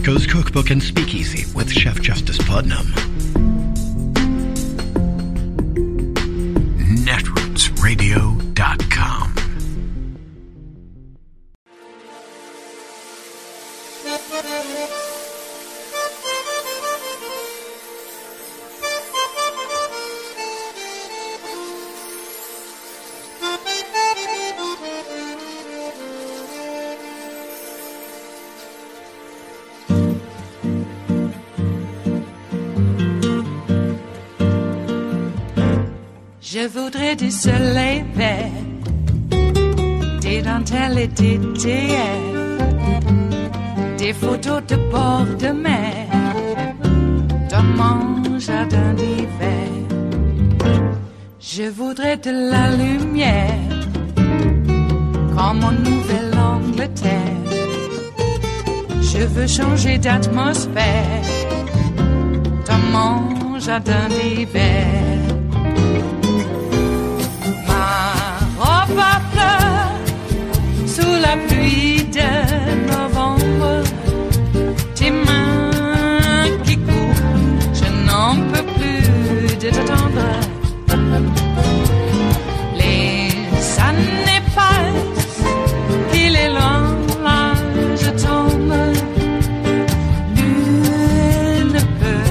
Coast Cookbook and Speakeasy with Chef Justice Putnam. Netrootsradio.com. Je voudrais du soleil vert, des dentelles et des théâtres, des photos de bord de mer, dans mon jardin d'hiver. Je voudrais de la lumière, comme en Nouvelle-Angleterre. Je veux changer d'atmosphère, dans mon jardin d'hiver. Ma fleur sous la pluie de novembre, tes mains qui courent, je n'en peux plus de t'attendre. Les années passent, qu'il est loin, là je tombe. Nul ne peut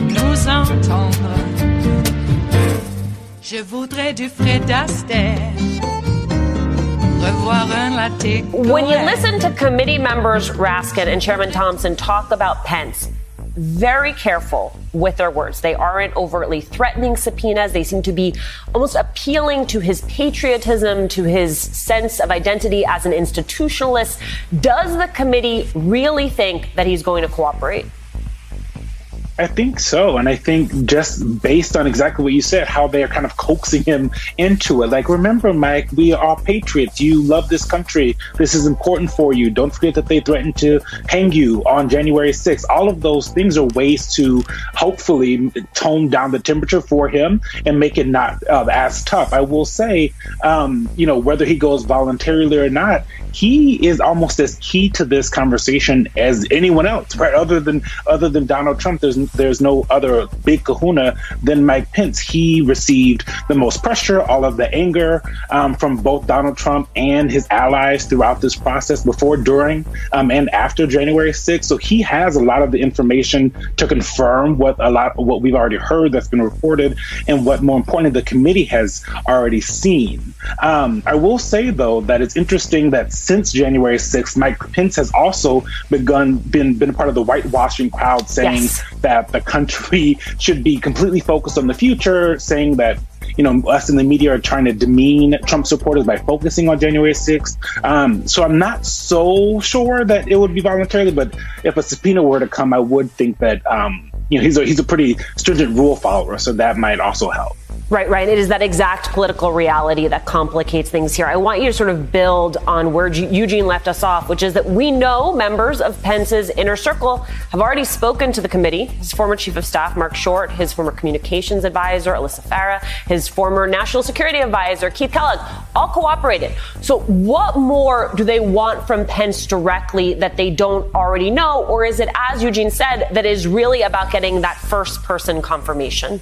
nous entendre. Je voudrais du Fred Astaire, revoir un latte. When you listen to committee members Raskin and Chairman Thompson talk about Pence, very careful with their words. They aren't overtly threatening subpoenas. They seem to be almost appealing to his patriotism, to his sense of identity as an institutionalist. Does the committee really think that he's going to cooperate? I think so. And I think just based on exactly what you said, how they're kind of coaxing him into it. Like, remember, Mike, we are patriots. You love this country. This is important for you. Don't forget that they threatened to hang you on January 6th. All of those things are ways to hopefully tone down the temperature for him and make it not as tough. I will say, whether he goes voluntarily or not, he is almost as key to this conversation as anyone else, right? Other than Donald Trump, there's no other big kahuna than Mike Pence. He received the most pressure, all of the anger from both Donald Trump and his allies throughout this process, before, during, and after January 6th. So he has a lot of the information to confirm what we've already heard that's been reported, and what, more importantly, the committee has already seen. I will say, though, that it's interesting that since January 6th, Mike Pence has also been a part of the whitewashing crowd, saying that the country should be completely focused on the future, saying that us in the media are trying to demean Trump supporters by focusing on January 6th. So I'm not so sure that it would be voluntarily, but if a subpoena were to come, I would think that he's a pretty stringent rule follower, so that might also help. Right. It is that exact political reality that complicates things here. I want you to sort of build on where Eugene left us off, which is that we know members of Pence's inner circle have already spoken to the committee. His former chief of staff, Mark Short, his former communications advisor, Alyssa Farah, his former national security advisor, Keith Kellogg, all cooperated. So what more do they want from Pence directly that they don't already know? Or is it, as Eugene said, that is really about getting that first person confirmation?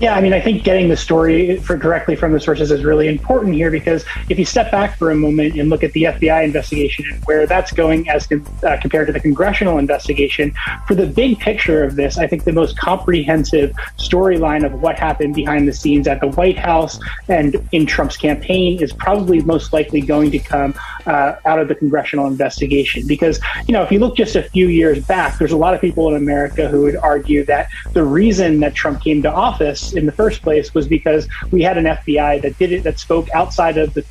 Yeah, I think getting the story directly from the sources is really important here, because if you step back for a moment and look at the FBI investigation and where that's going as compared to the congressional investigation, for the big picture of this, I think the most comprehensive storyline of what happened behind the scenes at the White House and in Trump's campaign is probably most likely going to come out of the congressional investigation. Because, if you look just a few years back, there's a lot of people in America who would argue that the reason that Trump came to office in the first place was because we had an FBI that spoke outside of the,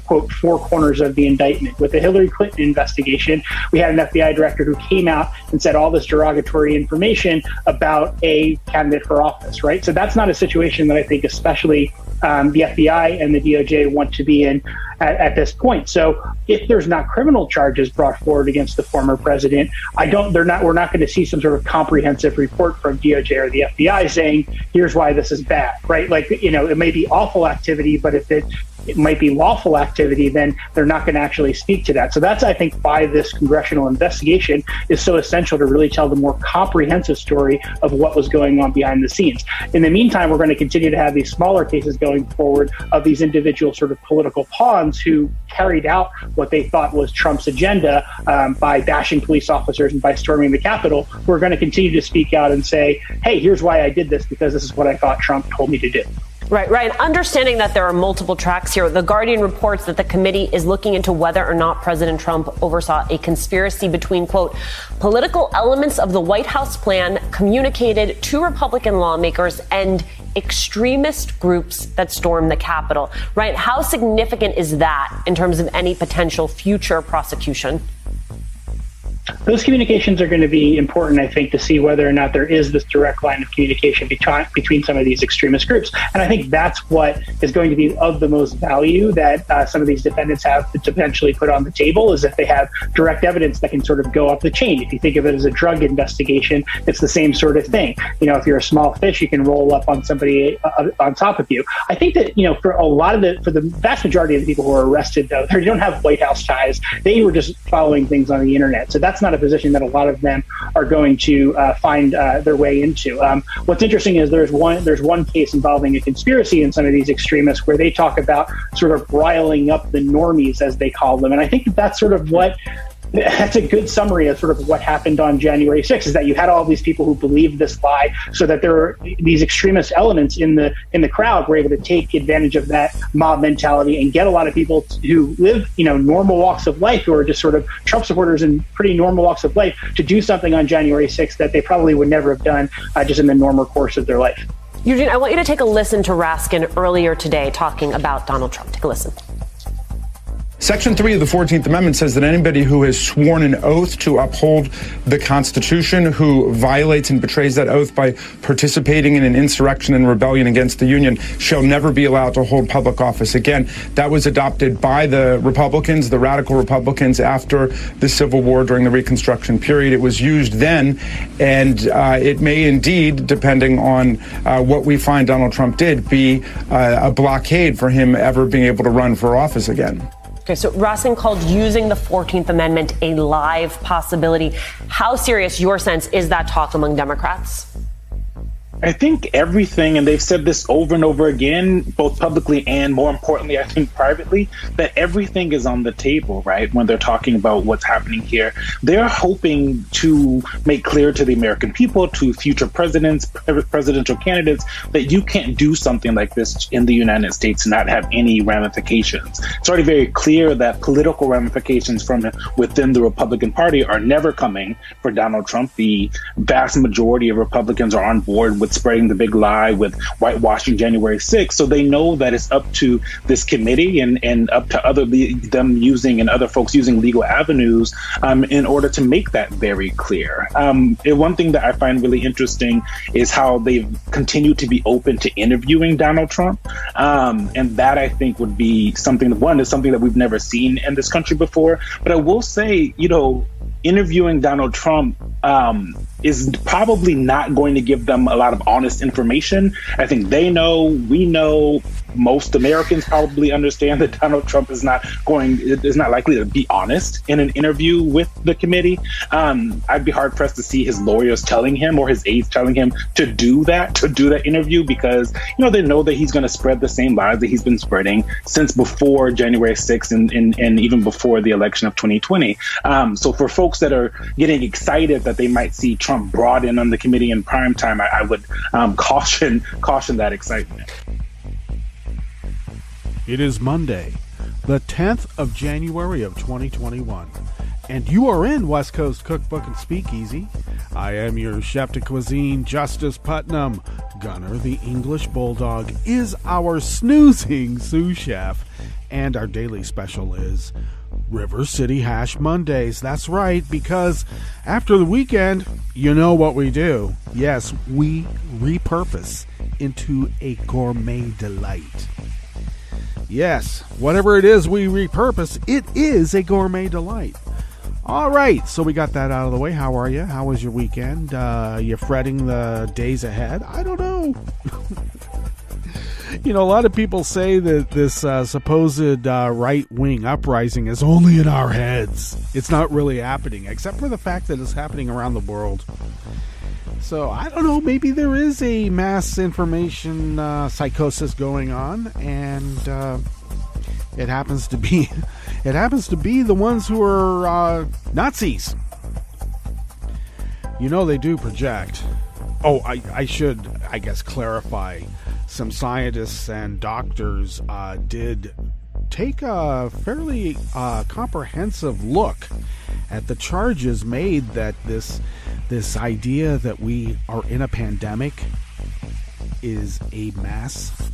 quote, four corners of the indictment. With the Hillary Clinton investigation, we had an FBI director who came out and said all this derogatory information about a candidate for office, right? So that's not a situation that I think especially the FBI and the DOJ want to be in at this point. So if there's not criminal charges brought forward against the former president, we're not going to see some sort of comprehensive report from DOJ or the FBI saying, here's why this is bad, right? Like, it may be awful activity, but if it it might be lawful activity, then they're not going to actually speak to that. So that's, I think, why this congressional investigation is so essential to really tell the more comprehensive story of what was going on behind the scenes. In the meantime, we're going to continue to have these smaller cases going forward of these individual sort of political pawns who carried out what they thought was Trump's agenda by bashing police officers and by storming the Capitol. We're going to continue to speak out and say, hey, here's why I did this, because this is what I thought Trump told me to do. Right, right. Understanding that there are multiple tracks here, The Guardian reports that the committee is looking into whether or not President Trump oversaw a conspiracy between, quote, political elements of the White House plan communicated to Republican lawmakers and extremist groups that stormed the Capitol. Right. How significant is that in terms of any potential future prosecution? Those communications are going to be important, I think, to see whether or not there is this direct line of communication between some of these extremist groups. And I think that's what is going to be of the most value that some of these defendants have to potentially put on the table, is if they have direct evidence that can sort of go up the chain. If you think of it as a drug investigation, it's the same sort of thing. You know, if you're a small fish, you can roll up on somebody on top of you. I think that, you know, for the vast majority of the people who are arrested, though, they don't have White House ties. They were just following things on the internet. So that's not a position that a lot of them are going to find their way into. What's interesting is there's one case involving a conspiracy in some of these extremists where they talk about sort of riling up the normies, as they call them. And I think that's sort of that's a good summary of sort of what happened on January 6th, is that you had all these people who believed this lie, so that there were these extremist elements in the crowd were able to take advantage of that mob mentality and get a lot of people who live, you know, normal walks of life, who are just sort of Trump supporters in pretty normal walks of life, to do something on January 6th that they probably would never have done just in the normal course of their life. Eugene, I want you to take a listen to Raskin earlier today talking about Donald Trump. Take a listen. Section 3 of the 14th Amendment says that anybody who has sworn an oath to uphold the Constitution, who violates and betrays that oath by participating in an insurrection and rebellion against the Union, shall never be allowed to hold public office again. That was adopted by the Republicans, the radical Republicans, after the Civil War during the Reconstruction period. It was used then, and it may indeed, depending on what we find Donald Trump did, be a blockade for him ever being able to run for office again. Okay, so Raskin called using the 14th Amendment a live possibility. How serious, your sense, is that talk among Democrats? I think everything, and they've said this over and over again, both publicly and more importantly, I think privately, that everything is on the table, right? When they're talking about what's happening here, they're hoping to make clear to the American people, to future presidents, presidential candidates, that you can't do something like this in the United States and not have any ramifications. It's already very clear that political ramifications from within the Republican Party are never coming for Donald Trump. The vast majority of Republicans are on board with spreading the big lie, with whitewashing January 6th. So they know that it's up to this committee and up to them using and other folks using legal avenues in order to make that very clear. And one thing that I find really interesting is how they've continued to be open to interviewing Donald Trump. And that, I think, would be something that we've never seen in this country before. But I will say, you know, interviewing Donald Trump is probably not going to give them a lot of honest information. I think we know, most Americans probably understand that Donald Trump is not likely to be honest in an interview with the committee. I'd be hard pressed to see his lawyers telling him or his aides telling him to do that interview, because, you know, they know that he's going to spread the same lies that he's been spreading since before January 6th and even before the election of 2020. So for folks that are getting excited that they might see Trump brought in on the committee in prime time, I would caution that excitement. It is Monday, the 10th of January of 2021, and you are in West Coast Cookbook and Speakeasy. I am your chef de cuisine, Justice Putnam. Gunner, the English Bulldog, is our snoozing sous chef, and our daily special is River City Hash Mondays. That's right, because after the weekend, you know what we do. Yes, we repurpose into a gourmet delight. Yes, whatever it is we repurpose, it is a gourmet delight. All right, so we got that out of the way. How are you? How was your weekend? You fretting the days ahead? I don't know. You know, a lot of people say that this supposed right-wing uprising is only in our heads. It's not really happening, except for the fact that it's happening around the world. So, I don't know, maybe there is a mass information psychosis going on, and it happens to be the ones who are Nazis. You know they do project. Oh, I should, I guess, clarify. Some scientists and doctors did take a fairly comprehensive look at the charges made that this idea that we are in a pandemic is a mass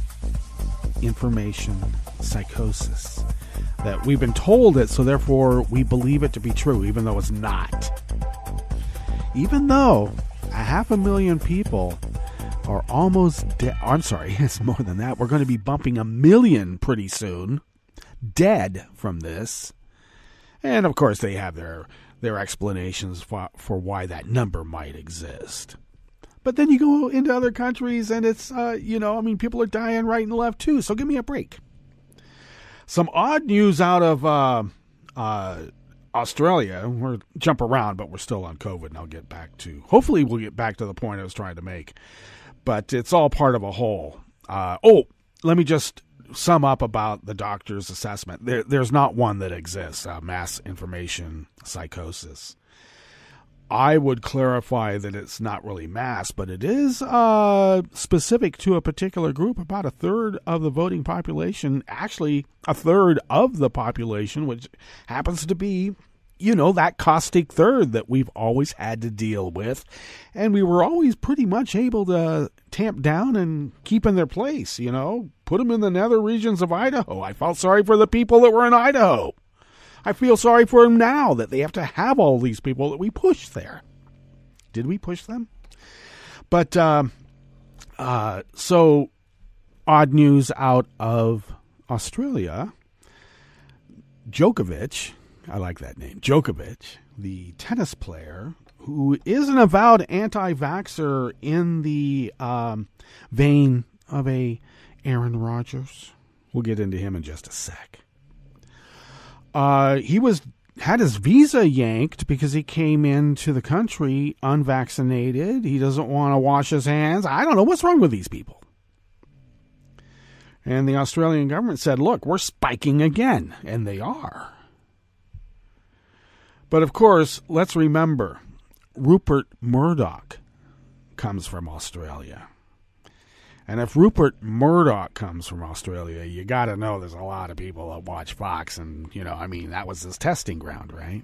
information psychosis. That we've been told it, so therefore we believe it to be true, even though it's not. Even though 500,000 people are almost dead. I'm sorry, it's more than that. We're going to be bumping 1 million pretty soon dead from this. And of course they have their explanations for why that number might exist. But then you go into other countries and it's, people are dying right and left too. So give me a break. Some odd news out of Australia. We're jump around, but we're still on COVID, and I'll get back to. Hopefully, we'll get back to the point I was trying to make. But it's all part of a whole. Let me just sum up about the doctor's assessment. There's not one that exists. Mass information psychosis. I would clarify that it's not really mass, but it is specific to a particular group. About a third of the voting population, actually a third of the population, which happens to be, that caustic third that we've always had to deal with. And we were always pretty much able to tamp down and keep in their place, put them in the nether regions of Idaho. I felt sorry for the people that were in Idaho. I feel sorry for them now that they have to have all these people that we pushed there. Did we push them? But, so, odd news out of Australia. Djokovic, I like that name, Djokovic, the tennis player, who is an avowed anti-vaxxer in the vein of a Aaron Rodgers. We'll get into him in just a sec. He had his visa yanked because he came into the country unvaccinated. He doesn't want to wash his hands. I don't know what's wrong with these people. And the Australian government said, look, we're spiking again. And they are. But of course, let's remember, Rupert Murdoch comes from Australia. And if Rupert Murdoch comes from Australia, you got to know there's a lot of people that watch Fox. And, that was his testing ground, right?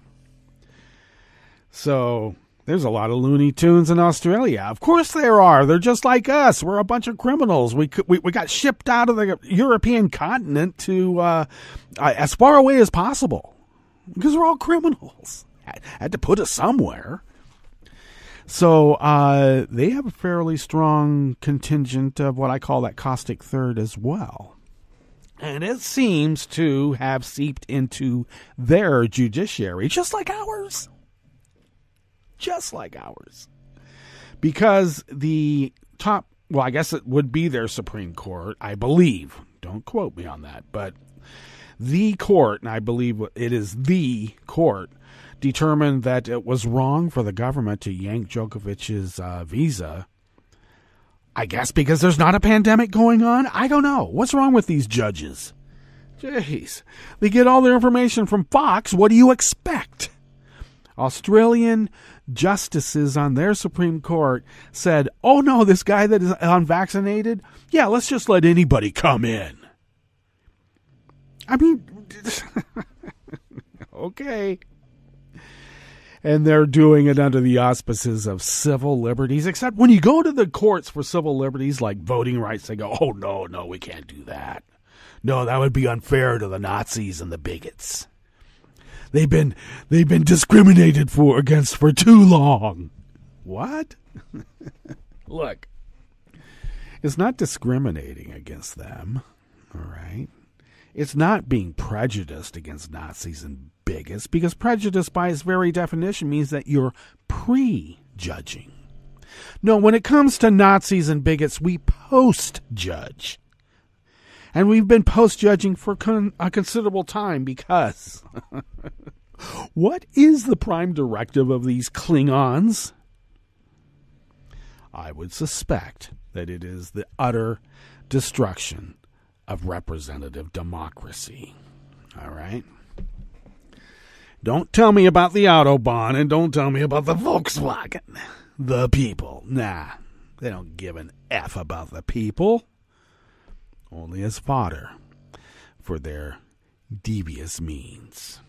So there's a lot of Looney Tunes in Australia. Of course there are. They're just like us. We're a bunch of criminals. We got shipped out of the European continent to as far away as possible. Because we're all criminals. Had to put us somewhere. So they have a fairly strong contingent of what I call that caustic third as well. And it seems to have seeped into their judiciary, just like ours. Just like ours. Because the top, I guess it would be their Supreme Court, I believe. Don't quote me on that. But the court, and I believe it is the court, determined that it was wrong for the government to yank Djokovic's visa. I guess because there's not a pandemic going on? I don't know. What's wrong with these judges? Jeez. They get all their information from Fox. What do you expect? Australian justices on their Supreme Court said, oh no, this guy that is unvaccinated, yeah, let's just let anybody come in. I mean, okay. And they're doing it under the auspices of civil liberties, except when you go to the courts for civil liberties like voting rights, they go, oh, no, we can't do that. No, that would be unfair to the Nazis and the bigots. They've been discriminated against for too long. What? Look, it's not discriminating against them, all right? It's not being prejudiced against Nazis and bigots, because prejudice by its very definition means that you're prejudging. No, when it comes to Nazis and bigots, we post-judge And we've been post-judging for a considerable time because what is the prime directive of these Klingons? I would suspect that it is the utter destruction of representative democracy. All right? Don't tell me about the Autobahn and don't tell me about the Volkswagen. The people. Nah, they don't give an F about the people. Only as fodder for their devious means.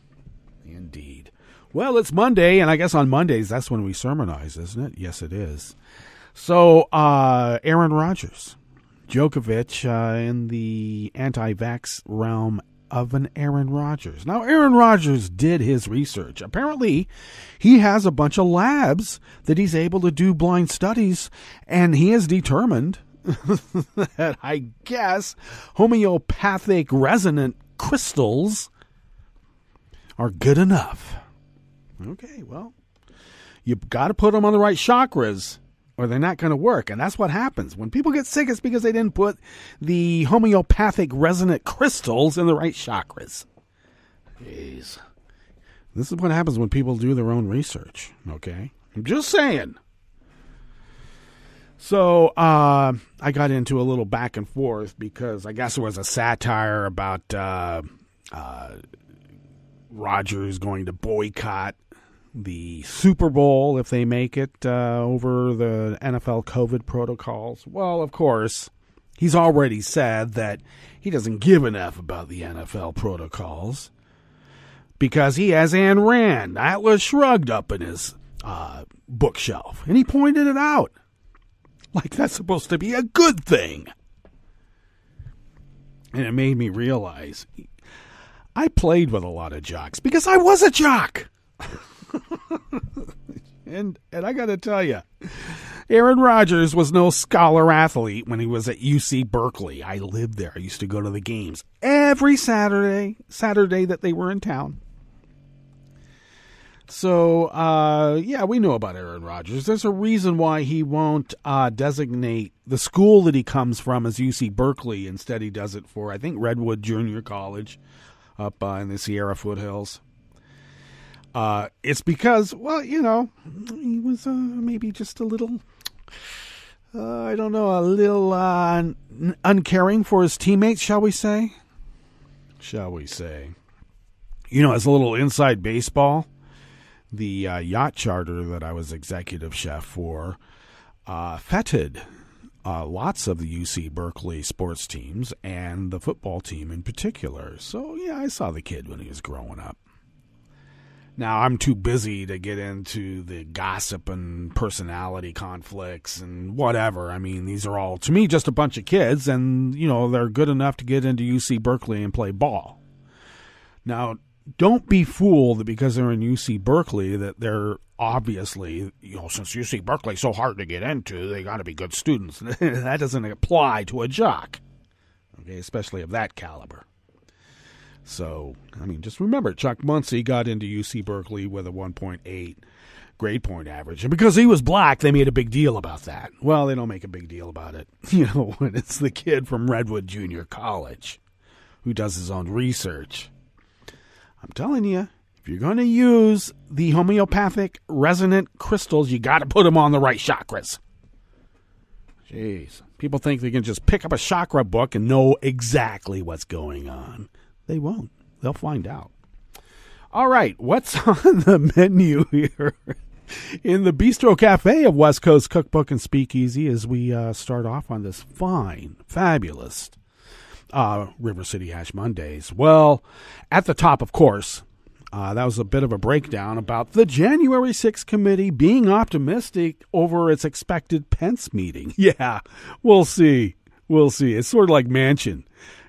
Indeed. Well, it's Monday, and I guess on Mondays, that's when we sermonize, isn't it? Yes, it is. So, Aaron Rodgers, Djokovic in the anti-vax realm of an Aaron Rodgers. Now, Aaron Rodgers did his research. Apparently, he has a bunch of labs that he's able to do blind studies, and he is determined that, I guess, homeopathic resonant crystals are good enough. Okay, well, you've got to put them on the right chakras or they're not going to work. And that's what happens. When people get sick, it's because they didn't put the homeopathic resonant crystals in the right chakras. Jeez. This is what happens when people do their own research, okay? I'm just saying. So I got into a little back and forth because I guess it was a satire about Rodgers going to boycott the Super Bowl if they make it over the NFL COVID protocols. Well, of course, he's already said that he doesn't give enough about the NFL protocols because he has Ayn Rand, Atlas Shrugged, up in his bookshelf. And he pointed it out. Like that's supposed to be a good thing. And it made me realize I played with a lot of jocks because I was a jock. and I got to tell you, Aaron Rodgers was no scholar athlete when he was at UC Berkeley. I lived there. I used to go to the games every Saturday that they were in town. So, yeah, we know about Aaron Rodgers. There's a reason why he won't designate the school that he comes from as UC Berkeley. Instead, he does it for, I think, Redwood Junior College up in the Sierra foothills. It's because, well, you know, he was maybe just a little, I don't know, a little uncaring for his teammates, shall we say? You know, as a little inside baseball, the yacht charter that I was executive chef for feted lots of the UC Berkeley sports teams and the football team in particular. So, yeah, I saw the kid when he was growing up. Now, I'm too busy to get into the gossip and personality conflicts and whatever. I mean, these are all, to me, just a bunch of kids, and, you know, they're good enough to get into UC Berkeley and play ball. Now, don't be fooled that because they're in UC Berkeley that they're obviously, you know, since UC Berkeley's so hard to get into, they got to be good students. That doesn't apply to a jock, okay, especially of that caliber. So, I mean, just remember, Chuck Muncie got into UC Berkeley with a 1.8 grade point average. And because he was black, they made a big deal about that. Well, they don't make a big deal about it, you know, when it's the kid from Redwood Junior College who does his own research. I'm telling you, if you're going to use the homeopathic resonant crystals, you got to put them on the right chakras. Jeez. People think they can just pick up a chakra book and know exactly what's going on. They won't. They'll find out. All right, what's on the menu here in the Bistro Cafe of West Coast Cookbook and Speakeasy as we start off on this fine, fabulous River City Hash Mondays? Well, at the top, of course, that was a bit of a breakdown about the January 6th committee being optimistic over its expected Pence meeting. Yeah, we'll see. It's sort of like Manchin.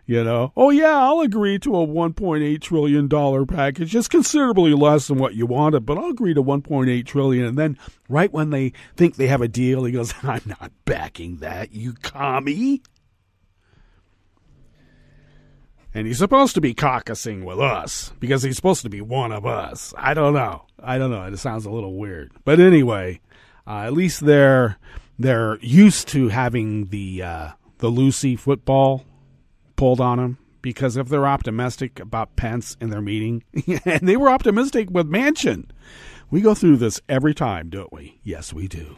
You know, oh, yeah, I'll agree to a $1.8 trillion package. It's considerably less than what you wanted, but I'll agree to $1.8 trillion. And then right when they think they have a deal, he goes, I'm not backing that, you commie. And he's supposed to be caucusing with us because he's supposed to be one of us. I don't know. It sounds a little weird. But anyway, at least they're used to having the Lucy football pulled on them, because if they're optimistic about Pence in their meeting, and they were optimistic with Manchin, we go through this every time, don't we? Yes, we do.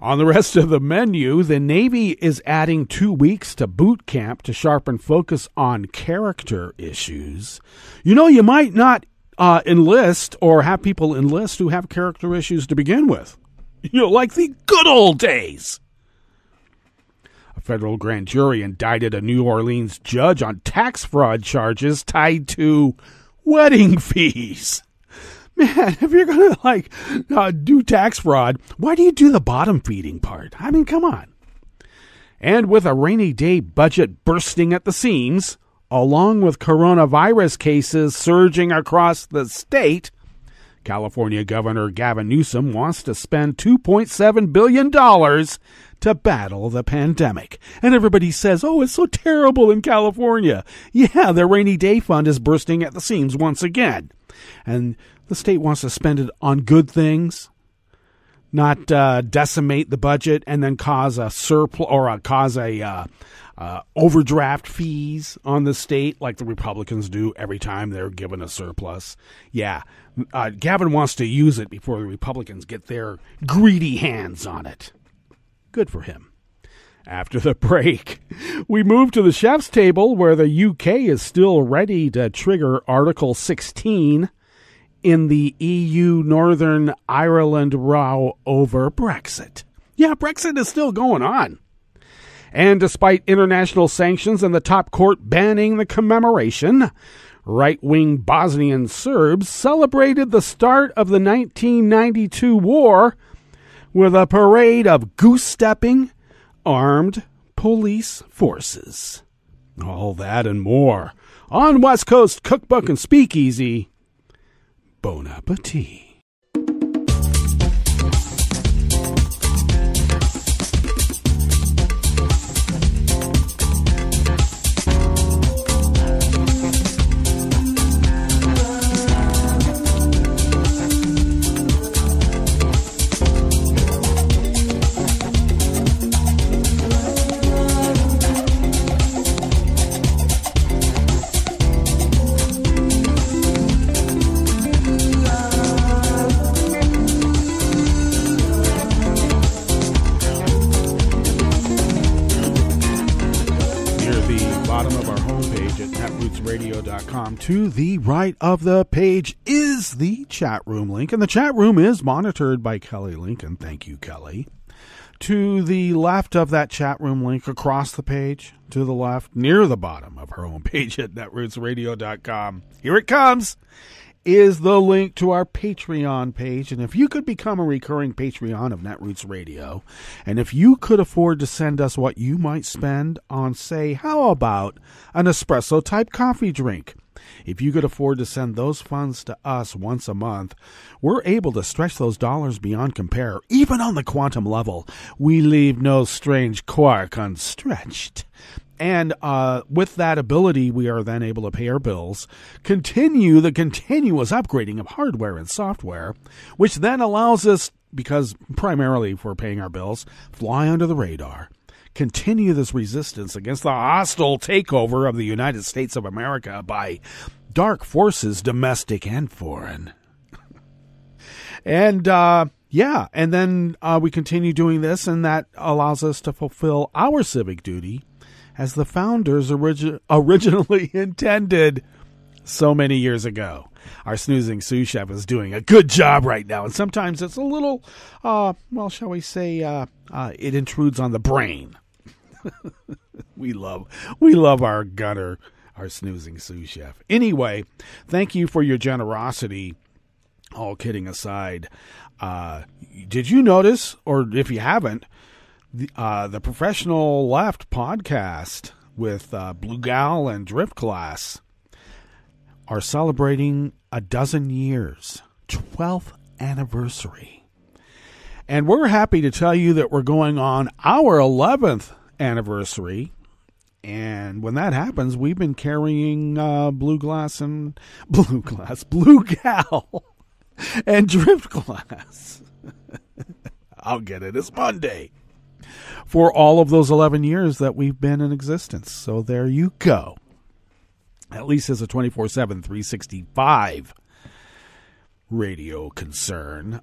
On the rest of the menu, the Navy is adding 2 weeks to boot camp to sharpen focus on character issues. You know, you might not enlist or have people enlist who have character issues to begin with. You know, like the good old days. A federal grand jury indicted a New Orleans judge on tax fraud charges tied to wedding fees. Man, if you're going to do tax fraud, why do you do the bottom feeding part? I mean, come on. And with a rainy day budget bursting at the seams, along with coronavirus cases surging across the state, California Governor Gavin Newsom wants to spend $2.7 billion to battle the pandemic. And everybody says, oh, it's so terrible in California. Yeah, the rainy day fund is bursting at the seams once again. And the state wants to spend it on good things, not decimate the budget and then cause a surplus or cause a overdraft fees on the state like the Republicans do every time they're given a surplus. Yeah, Gavin wants to use it before the Republicans get their greedy hands on it. Good for him. After the break, we move to the chef's table where the UK is still ready to trigger Article 16 in the EU Northern Ireland row over Brexit. Yeah, Brexit is still going on. And despite international sanctions and the top court banning the commemoration, right-wing Bosnian Serbs celebrated the start of the 1992 war with a parade of goose-stepping armed police forces. All that and more on West Coast Cookbook and Speakeasy. Bon appetit. To the right of the page is the chat room link, and the chat room is monitored by Kelly Lincoln. Thank you, Kelly. To the left of that chat room link, across the page, to the left, near the bottom of her homepage at netrootsradio.com, here it comes, is the link to our Patreon page. And if you could become a recurring Patreon of Netroots Radio, and if you could afford to send us what you might spend on, say, how about an espresso-type coffee drink? If you could afford to send those funds to us once a month, we're able to stretch those dollars beyond compare. Even on the quantum level, we leave no strange quark unstretched. And with that ability, we are then able to pay our bills, continue the continuous upgrading of hardware and software, which then allows us, because primarily if we're paying our bills, fly under the radar, continue this resistance against the hostile takeover of the United States of America by dark forces, domestic and foreign. And and then we continue doing this, and that allows us to fulfill our civic duty as the founders originally intended so many years ago. Our snoozing sous chef is doing a good job right now, and sometimes it's a little, shall we say, it intrudes on the brain. We love our gunner, our snoozing sous chef. Anyway, thank you for your generosity. All kidding aside, did you notice, or if you haven't, the Professional Left podcast with Blue Gal and Drift Class are celebrating a dozen years, 12th anniversary. And we're happy to tell you that we're going on our 11th anniversary. And when that happens, we've been carrying Blue Gal and Drift Glass. I'll get it. It's Monday. for all of those 11 years that we've been in existence. So there you go. At least as a 24/7, 365 radio concern.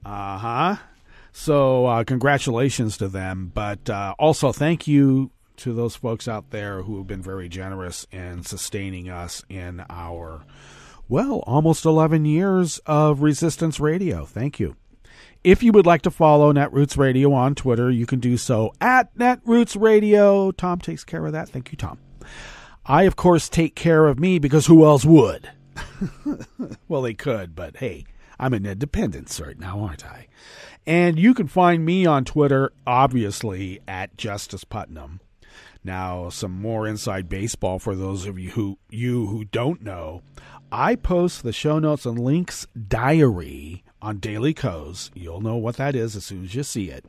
So congratulations to them. But also thank you to those folks out there who have been very generous in sustaining us in our, well, almost 11 years of Resistance Radio. Thank you. If you would like to follow Netroots Radio on Twitter, you can do so at Netroots Radio. Tom takes care of that. Thank you, Tom. I, of course, take care of me because who else would? Well, they could, but hey, I'm an independent right now, aren't I? And you can find me on Twitter, obviously, at Justice Putnam. Now, some more inside baseball for those of you who don't know. I post the show notes and links diary on Daily Co's. You'll know what that is as soon as you see it.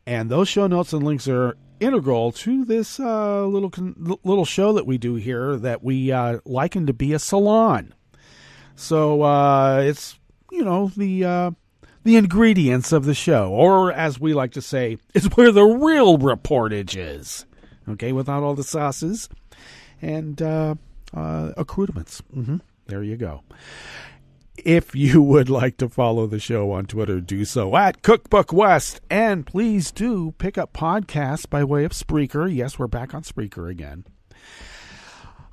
And those show notes and links are integral to this little show that we do here that we liken to be a salon. So it's, the ingredients of the show, or as we like to say, it's where the real reportage is. Okay, without all the sauces and accoutrements. There you go. If you would like to follow the show on Twitter, do so at Cookbook West. And please do pick up podcasts by way of Spreaker. Yes, we're back on Spreaker again.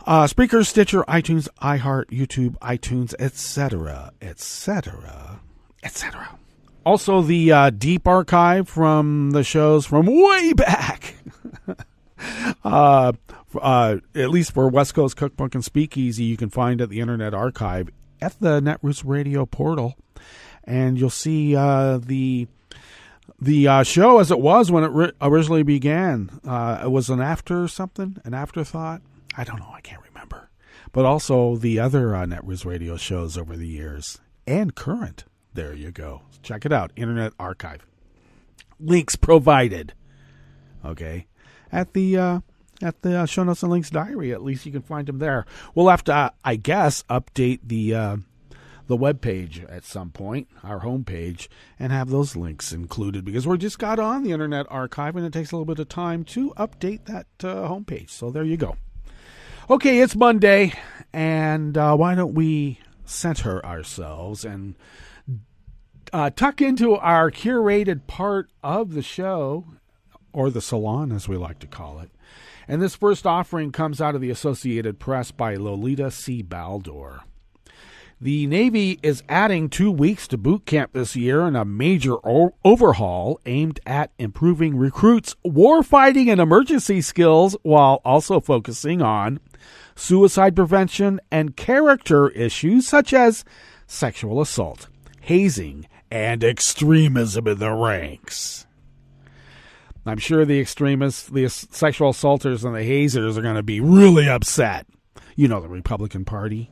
Spreaker, Stitcher, iTunes, iHeart, YouTube, iTunes, etc., etc., etc. Also, the deep archive from the shows from way back. At least for West Coast Cookbook and Speakeasy, you can find at the Internet Archive at the Netroots Radio portal, and you'll see the show as it was when it originally began. It was an afterthought. I don't know. I can't remember. But also the other Netroots Radio shows over the years and current. There you go. Check it out. Internet Archive. Links provided. Okay. At the show notes and links diary, at least you can find them there. We'll have to, I guess, update the web page at some point, our homepage, and have those links included because we just got on the Internet Archive and it takes a little bit of time to update that homepage. So there you go. Okay, it's Monday, and why don't we center ourselves and tuck into our curated part of the show, or the salon as we like to call it. And this first offering comes out of the Associated Press by Lolita C. Baldor. The Navy is adding 2 weeks to boot camp this year in a major overhaul aimed at improving recruits' warfighting and emergency skills while also focusing on suicide prevention and character issues such as sexual assault, hazing, and extremism in the ranks. I'm sure the extremists, the sexual assaulters, and the hazers are going to be really upset. You know, the Republican Party.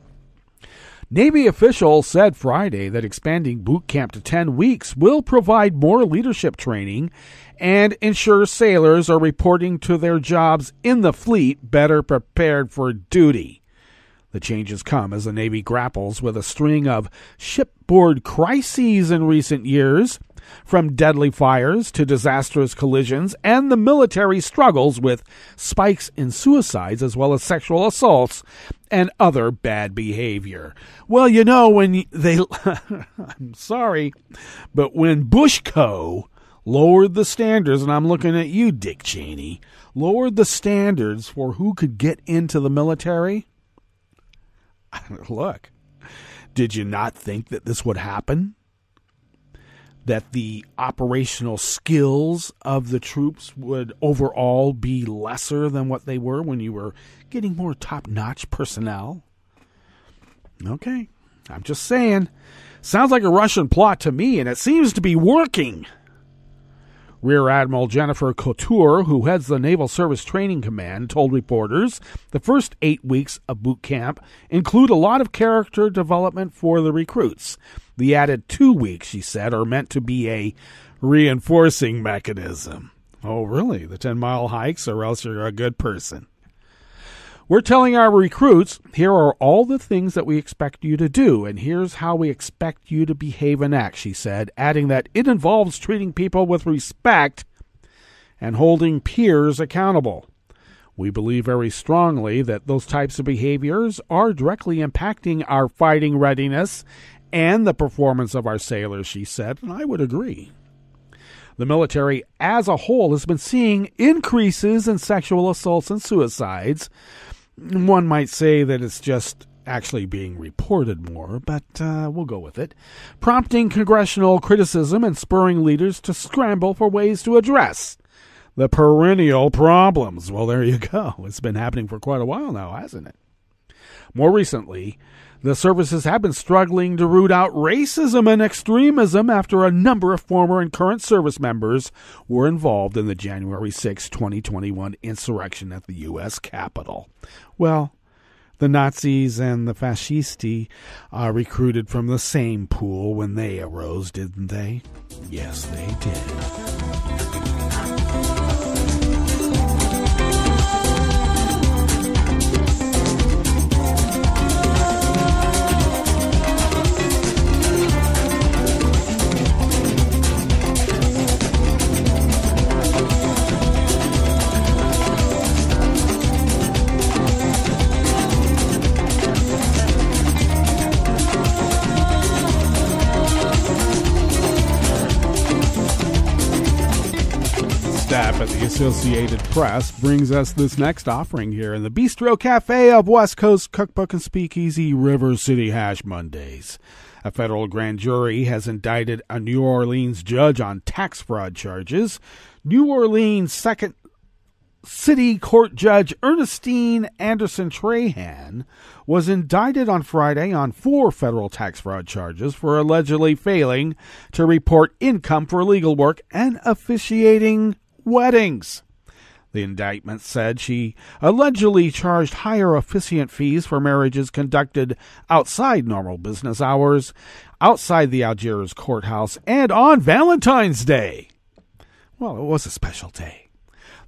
Navy officials said Friday that expanding boot camp to 10 weeks will provide more leadership training and ensure sailors are reporting to their jobs in the fleet better prepared for duty. The changes come as the Navy grapples with a string of shipboard crises in recent years, from deadly fires to disastrous collisions, and the military struggles with spikes in suicides as well as sexual assaults and other bad behavior. Well, you know, when they, I'm sorry, but when Bushco lowered the standards, and I'm looking at you, Dick Cheney, lowered the standards for who could get into the military, look, did you not think that this would happen? That the operational skills of the troops would overall be lesser than what they were when you were getting more top-notch personnel? Okay, I'm just saying. Sounds like a Russian plot to me, and it seems to be working. Rear Admiral Jennifer Couture, who heads the Naval Service Training Command, told reporters the first 8 weeks of boot camp include a lot of character development for the recruits. The added 2 weeks, she said, are meant to be a reinforcing mechanism. Oh, really? The 10-mile hikes, or else you're a good person. We're telling our recruits, here are all the things that we expect you to do, and here's how we expect you to behave and act, she said, adding that it involves treating people with respect and holding peers accountable. We believe very strongly that those types of behaviors are directly impacting our fighting readiness and the performance of our sailors, she said, and I would agree. The military as a whole has been seeing increases in sexual assaults and suicides. One might say that it's just actually being reported more, but we'll go with it, prompting congressional criticism and spurring leaders to scramble for ways to address the perennial problems. Well, there you go. It's been happening for quite a while now, hasn't it? More recently, the services have been struggling to root out racism and extremism after a number of former and current service members were involved in the January 6, 2021 insurrection at the U.S. Capitol. Well, the Nazis and the Fascisti recruited from the same pool when they arose, didn't they? Yes, they did. Staff at the Associated Press brings us this next offering here in the Bistro Cafe of West Coast Cookbook and Speakeasy, River City Hash Mondays. A federal grand jury has indicted a New Orleans judge on tax fraud charges. New Orleans Second City Court Judge Ernestine Anderson Trahan was indicted on Friday on 4 federal tax fraud charges for allegedly failing to report income for legal work and officiating weddings. The indictment said she allegedly charged higher officiant fees for marriages conducted outside normal business hours, outside the Algiers courthouse, and on Valentine's Day. Well, it was a special day.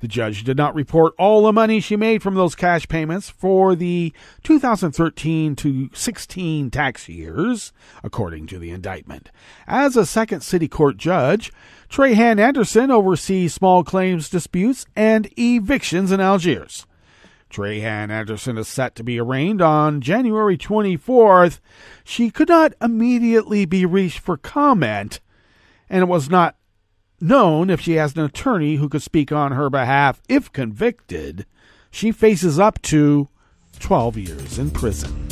The judge did not report all the money she made from those cash payments for the 2013 to 16 tax years, according to the indictment. As a Second City Court judge, Trahan Anderson oversees small claims disputes and evictions in Algiers. Trahan Anderson is set to be arraigned on January 24th. She could not immediately be reached for comment, and it was not known if she has an attorney who could speak on her behalf. If convicted, she faces up to 12 years in prison.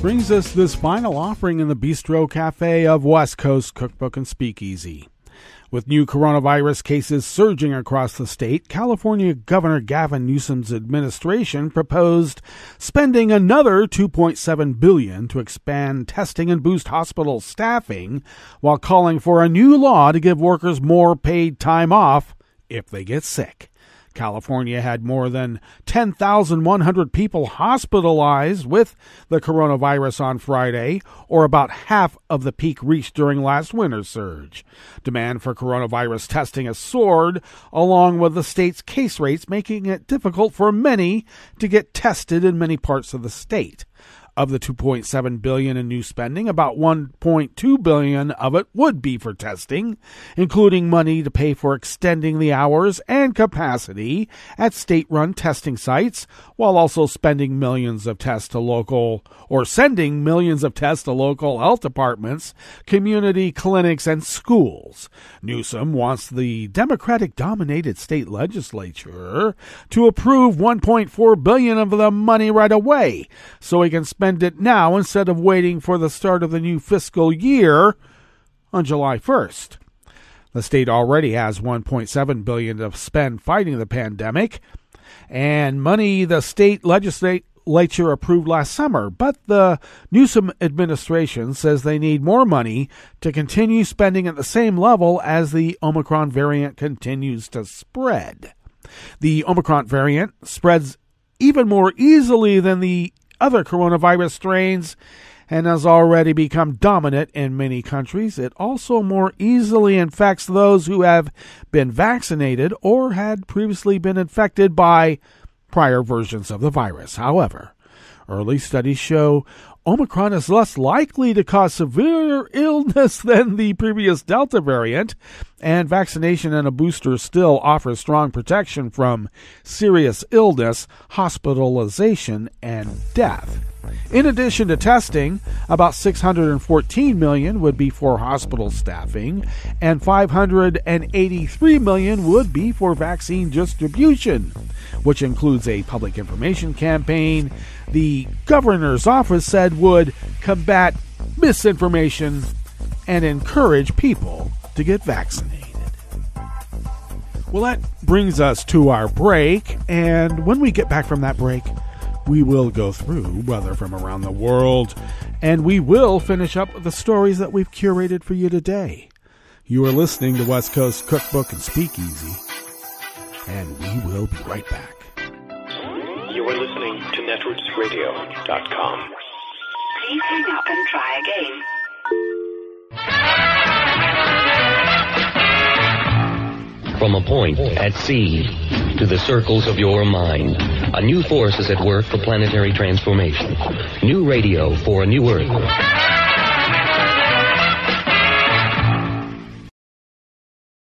Brings us this final offering in the Bistro Cafe of West Coast Cookbook and Speakeasy. With new coronavirus cases surging across the state, California Governor Gavin Newsom's administration proposed spending another $2.7 billion to expand testing and boost hospital staffing, while calling for a new law to give workers more paid time off if they get sick. California had more than 10,100 people hospitalized with the coronavirus on Friday, or about half of the peak reached during last winter's surge. Demand for coronavirus testing has soared, along with the state's case rates, making it difficult for many to get tested in many parts of the state. Of the $2.7 billion in new spending, about $1.2 billion of it would be for testing, including money to pay for extending the hours and capacity at state-run testing sites, while also spending millions of tests to local health departments, community clinics, and schools. Newsom wants the Democratic-dominated state legislature to approve $1.4 billion of the money right away, so he can spend it now instead of waiting for the start of the new fiscal year on July 1st. The state already has $1.7 billion to spend fighting the pandemic, and money the state legislature approved last summer, but the Newsom administration says they need more money to continue spending at the same level as the Omicron variant continues to spread. The Omicron variant spreads even more easily than the other coronavirus strains and has already become dominant in many countries. It also more easily infects those who have been vaccinated or had previously been infected by prior versions of the virus. However, early studies show Omicron is less likely to cause severe illness than the previous Delta variant, and vaccination and a booster still offer strong protection from serious illness, hospitalization, and death. In addition to testing, about $614 million would be for hospital staffing, and $583 million would be for vaccine distribution, which includes a public information campaign the governor's office said would combat misinformation and encourage people to get vaccinated. Well, that brings us to our break, and when we get back from that break, we will go through weather from around the world, and we will finish up with the stories that we've curated for you today. You are listening to West Coast Cookbook and Speakeasy, and we will be right back. You are listening to netrootsradio.com. Please hang up and try again. From a point at sea to the circles of your mind, a new force is at work for planetary transformation. New radio for a new Earth.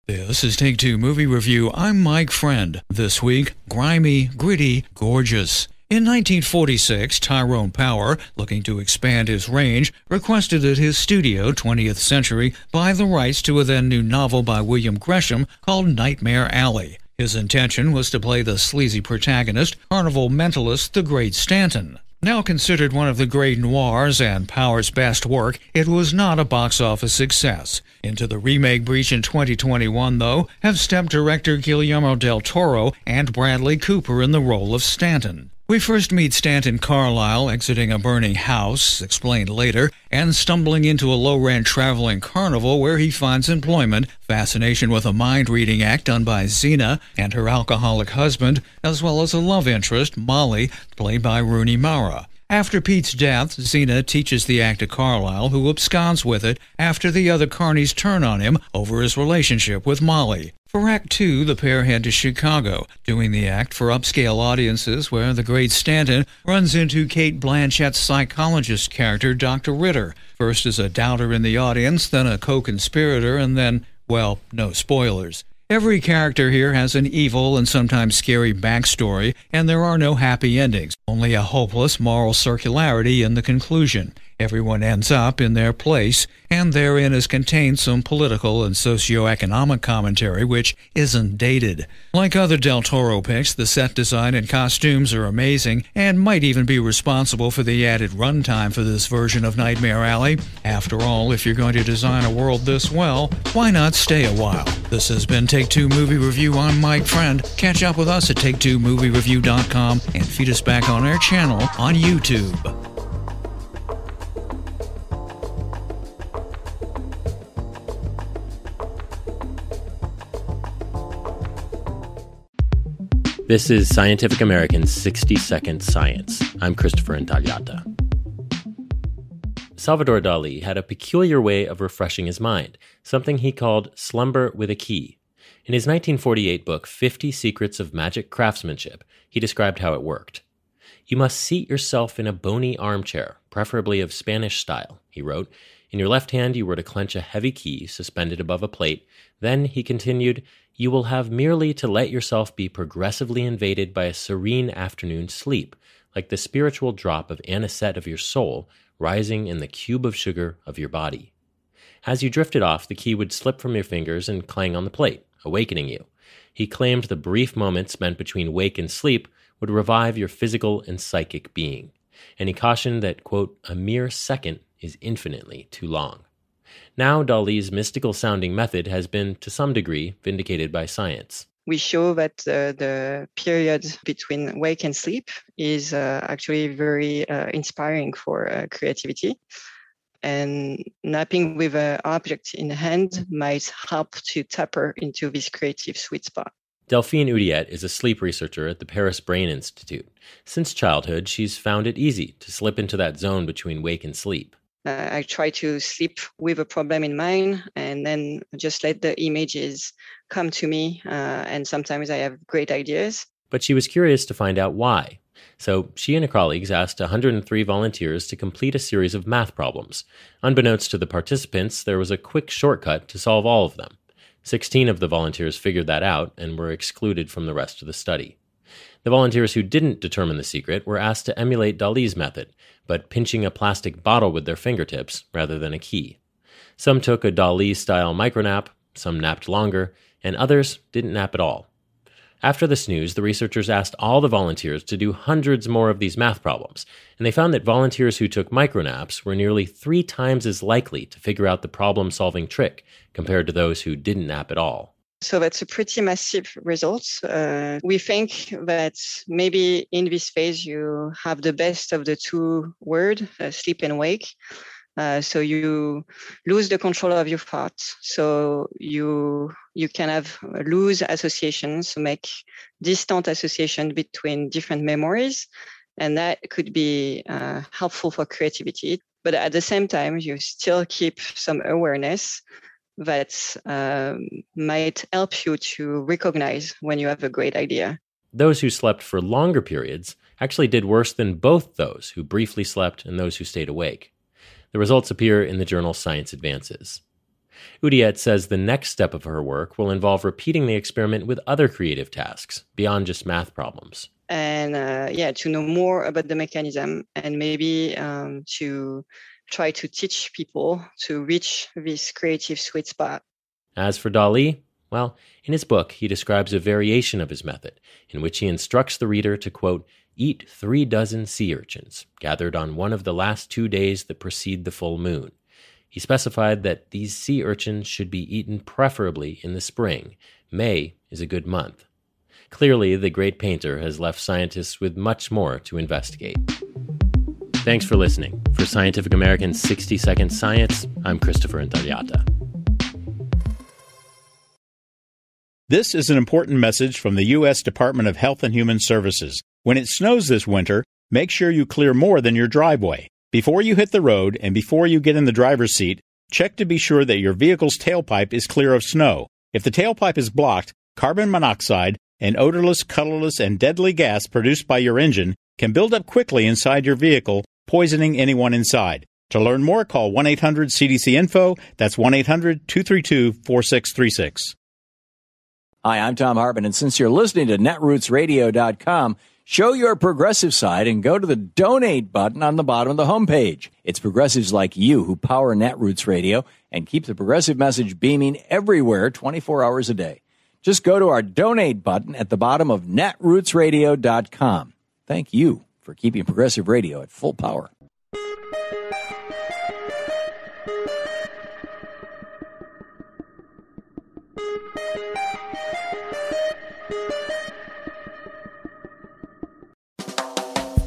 This is Take Two Movie Review. I'm Mike Friend. This week, grimy, gritty, gorgeous. In 1946, Tyrone Power, looking to expand his range, requested that his studio, 20th Century, buy the rights to a then-new novel by William Gresham called Nightmare Alley. His intention was to play the sleazy protagonist, carnival mentalist, the Great Stanton. Now considered one of the great noirs and Power's best work, it was not a box office success. Into the remake breach in 2021, though, have stepped director Guillermo del Toro and Bradley Cooper in the role of Stanton. We first meet Stanton Carlyle exiting a burning house, explained later, and stumbling into a low-rent traveling carnival where he finds employment, fascination with a mind-reading act done by Xena and her alcoholic husband, as well as a love interest, Molly, played by Rooney Mara. After Pete's death, Xena teaches the act to Carlyle, who absconds with it after the other carnies turn on him over his relationship with Molly. For Act 2, the pair head to Chicago, doing the act for upscale audiences where the great Stanton runs into Kate Blanchett's psychologist character, Dr. Ritter, first as a doubter in the audience, then a co-conspirator, and then, well, no spoilers. Every character here has an evil and sometimes scary backstory, and there are no happy endings, only a hopeless moral circularity in the conclusion. Everyone ends up in their place, and therein is contained some political and socio-economic commentary which isn't dated. Like other Del Toro picks, the set design and costumes are amazing and might even be responsible for the added runtime for this version of Nightmare Alley. After all, if you're going to design a world this well, why not stay a while? This has been Take Two Movie Review. I'm Mike Friend. Catch up with us at take2moviereview.com and feed us back on our channel on YouTube. This is Scientific American's 60-Second Science. I'm Christopher Intagliata. Salvador Dali had a peculiar way of refreshing his mind, something he called slumber with a key. In his 1948 book, 50 Secrets of Magic Craftsmanship, he described how it worked. You must seat yourself in a bony armchair, preferably of Spanish style, he wrote. In your left hand, you were to clench a heavy key suspended above a plate. Then, he continued, you will have merely to let yourself be progressively invaded by a serene afternoon sleep, like the spiritual drop of anisette of your soul rising in the cube of sugar of your body. As you drifted off, the key would slip from your fingers and clang on the plate, awakening you. He claimed the brief moment spent between wake and sleep would revive your physical and psychic being. And he cautioned that, quote, a mere second is infinitely too long. Now, Dali's mystical-sounding method has been, to some degree, vindicated by science. We show that the period between wake and sleep is actually very inspiring for creativity. And napping with an object in hand might help to tap her into this creative sweet spot. Delphine Oudiette is a sleep researcher at the Paris Brain Institute. Since childhood, she's found it easy to slip into that zone between wake and sleep. I try to sleep with a problem in mind and then just let the images come to me. And sometimes I have great ideas. But she was curious to find out why. So she and her colleagues asked 103 volunteers to complete a series of math problems. Unbeknownst to the participants, there was a quick shortcut to solve all of them. 16 of the volunteers figured that out and were excluded from the rest of the study. The volunteers who didn't determine the secret were asked to emulate Dali's method, but pinching a plastic bottle with their fingertips rather than a key. Some took a Dali-style micronap, some napped longer, and others didn't nap at all. After the snooze, the researchers asked all the volunteers to do hundreds more of these math problems, and they found that volunteers who took micronaps were nearly 3 times as likely to figure out the problem-solving trick compared to those who didn't nap at all. So that's a pretty massive result. We think that maybe in this phase you have the best of the two words, sleep and wake. So you lose the control of your thoughts. So you can have loose associations, make distant association between different memories, and that could be helpful for creativity. But at the same time, you still keep some awareness that might help you to recognize when you have a great idea. Those who slept for longer periods actually did worse than both those who briefly slept and those who stayed awake. The results appear in the journal Science Advances. Oudiette says the next step of her work will involve repeating the experiment with other creative tasks beyond just math problems. And to know more about the mechanism and maybe to try to teach people to reach this creative sweet spot. As for Dali, well, in his book, he describes a variation of his method in which he instructs the reader to, quote, eat 3 dozen sea urchins, gathered on one of the last 2 days that precede the full moon. He specified that these sea urchins should be eaten preferably in the spring. May is a good month. Clearly, the great painter has left scientists with much more to investigate. Thanks for listening. For Scientific American's 60-Second Science, I'm Christopher Intagliata. This is an important message from the U.S. Department of Health and Human Services. When it snows this winter, make sure you clear more than your driveway. Before you hit the road and before you get in the driver's seat, check to be sure that your vehicle's tailpipe is clear of snow. If the tailpipe is blocked, carbon monoxide, an odorless, colorless, and deadly gas produced by your engine can build up quickly inside your vehicle, poisoning anyone inside. To learn more, call 1-800-CDC-INFO. That's 1-800-232-4636. Hi, I'm Tom Hartman, and since you're listening to netrootsradio.com, show your progressive side and go to the donate button on the bottom of the homepage. It's progressives like you who power Netroots Radio and keep the progressive message beaming everywhere 24 hours a day. Just go to our donate button at the bottom of netrootsradio.com. Thank you for keeping progressive radio at full power.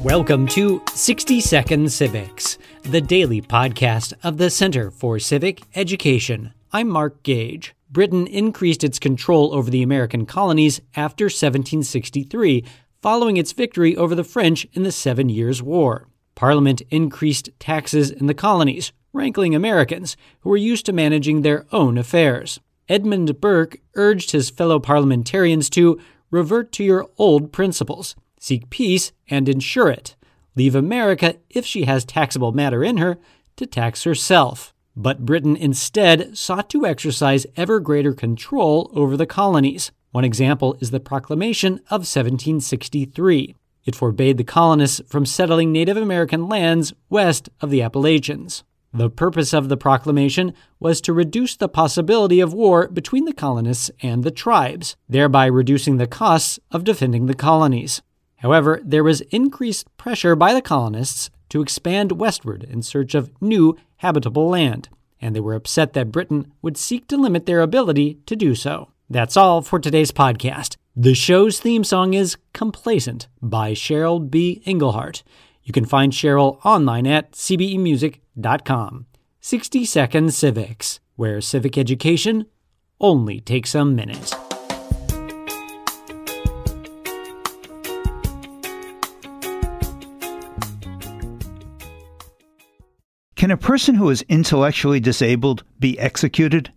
Welcome to 60-Second Civics, the daily podcast of the Center for Civic Education. I'm Mark Gage. Britain increased its control over the American colonies after 1763, following its victory over the French in the 7 Years' War. Parliament increased taxes in the colonies, rankling Americans who were used to managing their own affairs. Edmund Burke urged his fellow parliamentarians to revert to your old principles, seek peace and ensure it, leave America, if she has taxable matter in her, to tax herself. But Britain instead sought to exercise ever greater control over the colonies. One example is the Proclamation of 1763. It forbade the colonists from settling Native American lands west of the Appalachians. The purpose of the proclamation was to reduce the possibility of war between the colonists and the tribes, thereby reducing the costs of defending the colonies. However, there was increased pressure by the colonists to expand westward in search of new habitable land, and they were upset that Britain would seek to limit their ability to do so. That's all for today's podcast. The show's theme song is Complacent by Cheryl B. Engelhart. You can find Cheryl online at cbemusic.com. 60 Second Civics, where civic education only takes a minute. Can a person who is intellectually disabled be executed?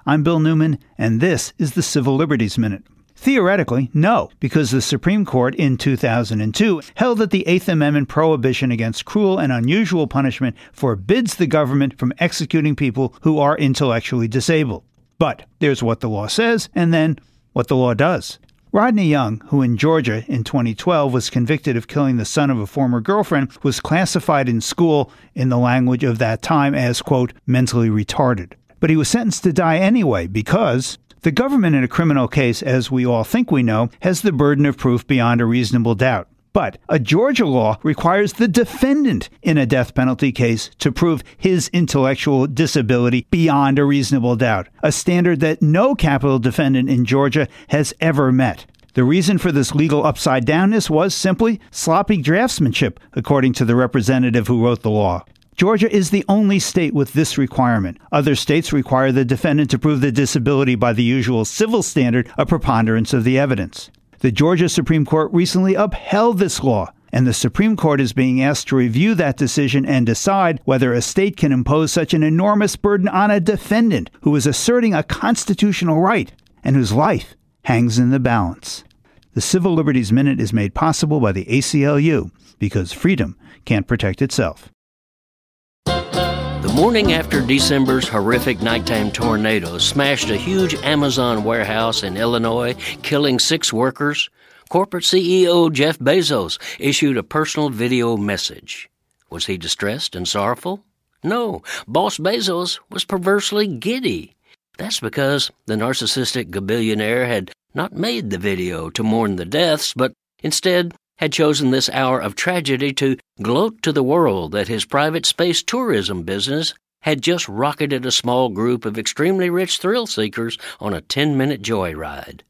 I'm Bill Newman, and this is the Civil Liberties Minute. Theoretically, no, because the Supreme Court in 2002 held that the Eighth Amendment prohibition against cruel and unusual punishment forbids the government from executing people who are intellectually disabled. But there's what the law says, and then what the law does. Rodney Young, who in Georgia in 2012 was convicted of killing the son of a former girlfriend, was classified in school in the language of that time as, quote, mentally retarded. But he was sentenced to die anyway because the government in a criminal case, as we all think we know, has the burden of proof beyond a reasonable doubt. But a Georgia law requires the defendant in a death penalty case to prove his intellectual disability beyond a reasonable doubt, a standard that no capital defendant in Georgia has ever met. The reason for this legal upside-downness was simply sloppy draftsmanship, according to the representative who wrote the law. Georgia is the only state with this requirement. Other states require the defendant to prove the disability by the usual civil standard of preponderance of the evidence. The Georgia Supreme Court recently upheld this law, and the Supreme Court is being asked to review that decision and decide whether a state can impose such an enormous burden on a defendant who is asserting a constitutional right and whose life hangs in the balance. The Civil Liberties Minute is made possible by the ACLU because freedom can't protect itself. The morning after December's horrific nighttime tornado smashed a huge Amazon warehouse in Illinois, killing 6 workers, corporate CEO Jeff Bezos issued a personal video message. Was he distressed and sorrowful? No, Boss Bezos was perversely giddy. That's because the narcissistic gabillionaire had not made the video to mourn the deaths, but instead had chosen this hour of tragedy to gloat to the world that his private space tourism business had just rocketed a small group of extremely rich thrill-seekers on a 10-minute joyride.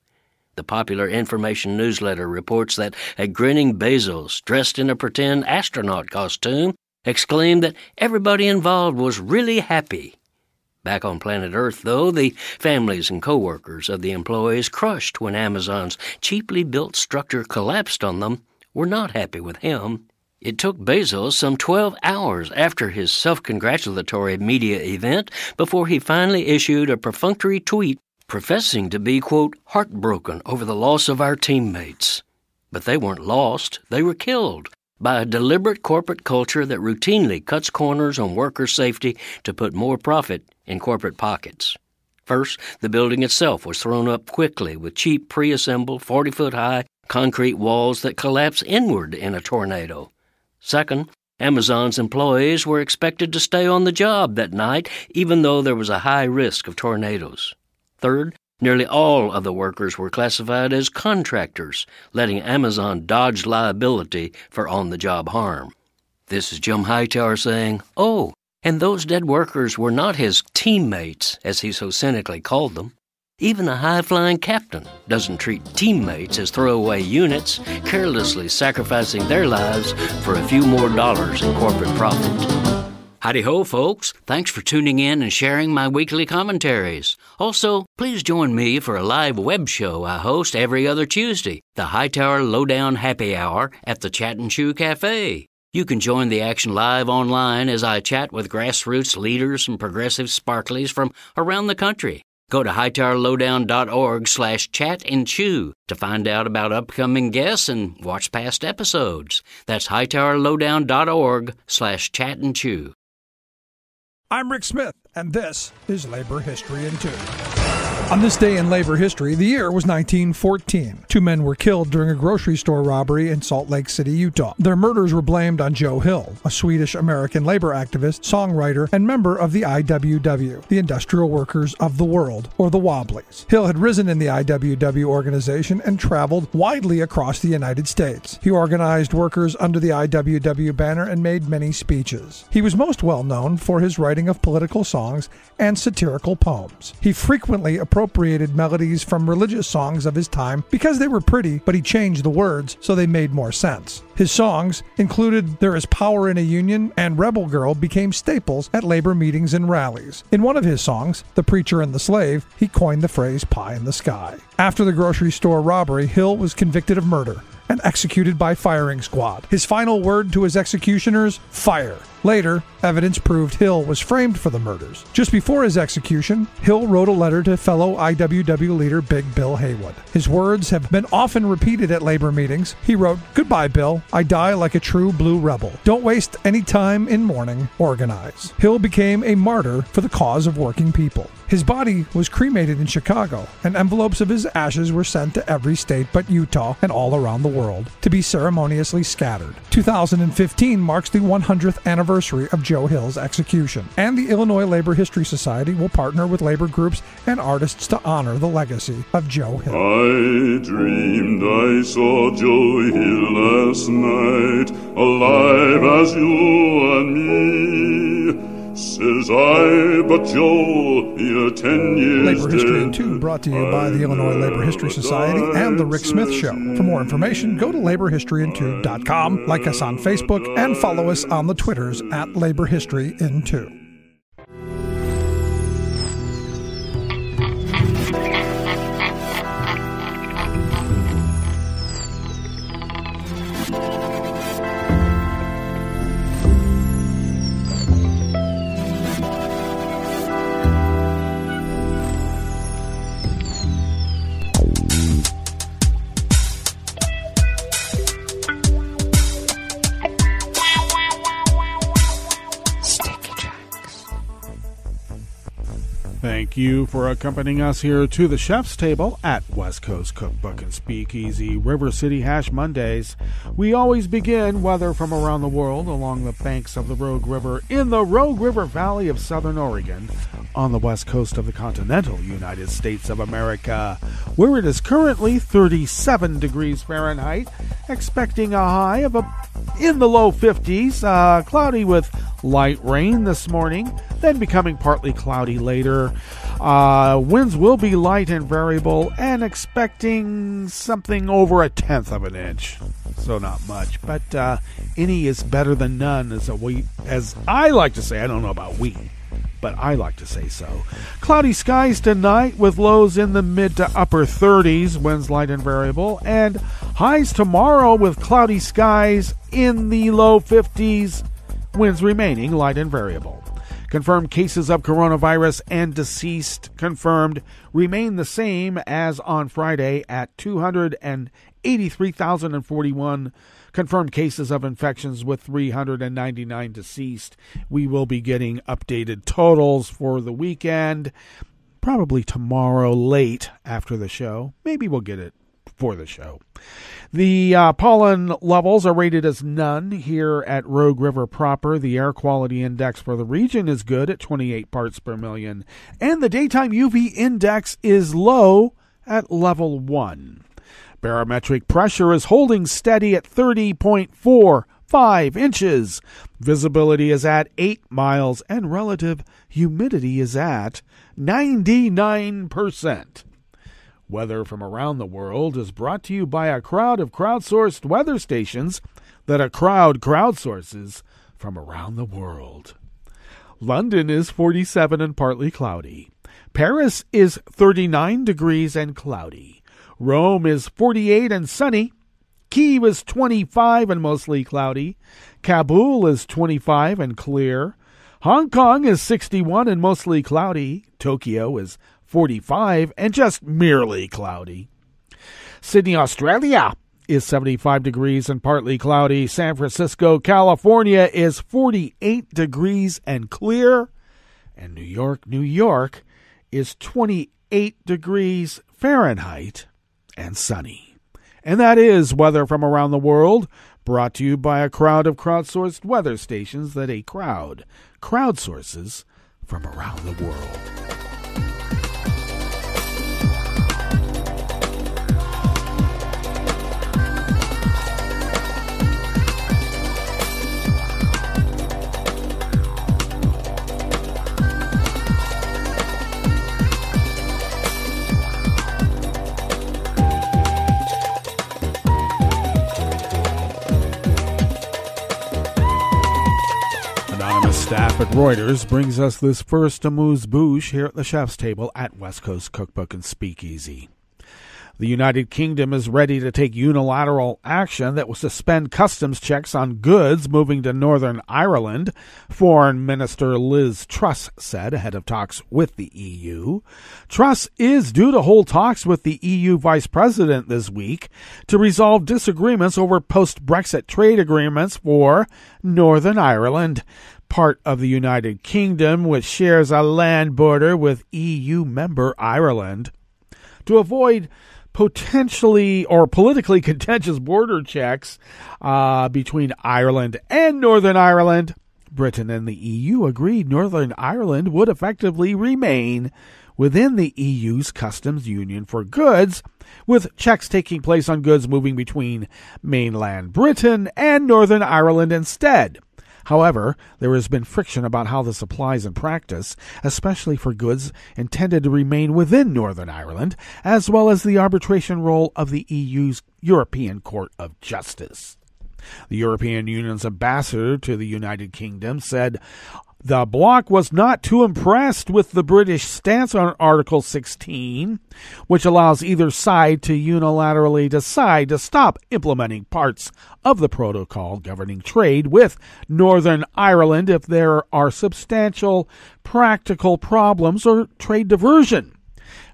The popular information newsletter reports that a grinning Bezos, dressed in a pretend astronaut costume, exclaimed that everybody involved was really happy. Back on planet Earth, though, the families and co-workers of the employees crushed when Amazon's cheaply built structure collapsed on them were not happy with him. It took Bezos some 12 hours after his self-congratulatory media event before he finally issued a perfunctory tweet professing to be, quote, heartbroken over the loss of our teammates. But they weren't lost, they were killed by a deliberate corporate culture that routinely cuts corners on worker safety to put more profit in corporate pockets. First, the building itself was thrown up quickly with cheap pre-assembled 40-foot-high concrete walls that collapse inward in a tornado. Second, Amazon's employees were expected to stay on the job that night, even though there was a high risk of tornadoes. Third, nearly all of the workers were classified as contractors, letting Amazon dodge liability for on-the-job harm. This is Jim Hightower saying, oh, and those dead workers were not his teammates, as he so cynically called them. Even a high-flying captain doesn't treat teammates as throwaway units, carelessly sacrificing their lives for a few more dollars in corporate profit. Howdy-ho, folks. Thanks for tuning in and sharing my weekly commentaries. Also, please join me for a live web show I host every other Tuesday, the Hightower Lowdown Happy Hour at the Chat and Chew Cafe. You can join the action live online as I chat with grassroots leaders and progressive sparklies from around the country. Go to hightowerlowdown.org/chat-and-chew to find out about upcoming guests and watch past episodes. That's hightowerlowdown.org/chat-and-chew. I'm Rick Smith, and this is Labor History in 2. On this day in labor history, the year was 1914. 2 men were killed during a grocery store robbery in Salt Lake City, Utah. Their murders were blamed on Joe Hill, a Swedish-American labor activist, songwriter, and member of the IWW, the Industrial Workers of the World, or the Wobblies. Hill had risen in the IWW organization and traveled widely across the United States. He organized workers under the IWW banner and made many speeches. He was most well known for his writing of political songs and satirical poems. He frequently appropriated melodies from religious songs of his time because they were pretty, but he changed the words so they made more sense. His songs included There Is Power in a Union and Rebel Girl became staples at labor meetings and rallies. In one of his songs, The Preacher and the Slave, he coined the phrase pie in the sky. After the grocery store robbery, Hill was convicted of murder and executed by firing squad. His final word to his executioners, fire. Later, evidence proved Hill was framed for the murders. Just before his execution, Hill wrote a letter to fellow IWW leader Big Bill Haywood. His words have been often repeated at labor meetings. He wrote, "Goodbye, Bill. I die like a true blue rebel. Don't waste any time in mourning. Organize." Hill became a martyr for the cause of working people. His body was cremated in Chicago, and envelopes of his ashes were sent to every state but Utah and all around the world to be ceremoniously scattered. 2015 marks the 100th anniversary of Joe Hill's execution, and the Illinois Labor History Society will partner with labor groups and artists to honor the legacy of Joe Hill. I dreamed I saw Joe Hill last night, alive as you and me. Says I, but Joe, you're 10 years Labor History in dead. 2 brought to you by the Illinois Labor History Society and The Rick Smith Show. For more information, go to laborhistoryin2.com, like us on Facebook, and follow us on the Twitters at Labor History in 2. Thank you for accompanying us here to the chef's table at West Coast Cookbook and Speakeasy, River City Hash Mondays. We always begin weather from around the world along the banks of the Rogue River in the Rogue River Valley of Southern Oregon on the west coast of the continental United States of America, where it is currently 37 degrees Fahrenheit, expecting a high of in the low 50s, cloudy with light rain this morning, then becoming partly cloudy later. Winds will be light and variable, and expecting something over 1/10 of an inch. So not much, but any is better than none, as I like to say. I don't know about we, but I like to say so. Cloudy skies tonight with lows in the mid to upper 30s, winds light and variable, and highs tomorrow with cloudy skies in the low 50s, winds remaining light and variable. Confirmed cases of coronavirus and deceased confirmed remain the same as on Friday at 283,041 confirmed cases of infections with 399 deceased. We will be getting updated totals for the weekend, probably tomorrow late after the show. Maybe we'll get it for the show. The pollen levels are rated as none here at Rogue River proper. The air quality index for the region is good at 28 parts per million, and the daytime UV index is low at level 1. Barometric pressure is holding steady at 30.45 inches. Visibility is at 8 miles, and relative humidity is at 99%. Weather from around the world is brought to you by a crowd of crowdsourced weather stations that a crowd crowdsources from around the world. London is 47 and partly cloudy. Paris is 39 degrees and cloudy. Rome is 48 and sunny. Kyiv is 25 and mostly cloudy. Kabul is 25 and clear. Hong Kong is 61 and mostly cloudy. Tokyo is 45 and just merely cloudy. Sydney, Australia is 75 degrees and partly cloudy. San Francisco, California is 48 degrees and clear. And New York, New York is 28 degrees Fahrenheit and sunny. And that is weather from around the world, brought to you by a crowd of crowdsourced weather stations that a crowd crowdsources from around the world. Staff at Reuters brings us this first amuse-bouche here at the chef's table at West Coast Cookbook and Speakeasy. The United Kingdom is ready to take unilateral action that will suspend customs checks on goods moving to Northern Ireland, Foreign Minister Liz Truss said ahead of talks with the EU. Truss is due to hold talks with the EU Vice President this week to resolve disagreements over post-Brexit trade agreements for Northern Ireland, part of the United Kingdom, which shares a land border with EU member Ireland. To avoid potentially or politically contentious border checks between Ireland and Northern Ireland, Britain and the EU agreed Northern Ireland would effectively remain within the EU's customs union for goods, with checks taking place on goods moving between mainland Britain and Northern Ireland instead. However, there has been friction about how this applies in practice, especially for goods intended to remain within Northern Ireland, as well as the arbitration role of the EU's European Court of Justice. The European Union's ambassador to the United Kingdom said the bloc was not too impressed with the British stance on Article 16, which allows either side to unilaterally decide to stop implementing parts of the protocol governing trade with Northern Ireland if there are substantial practical problems or trade diversion.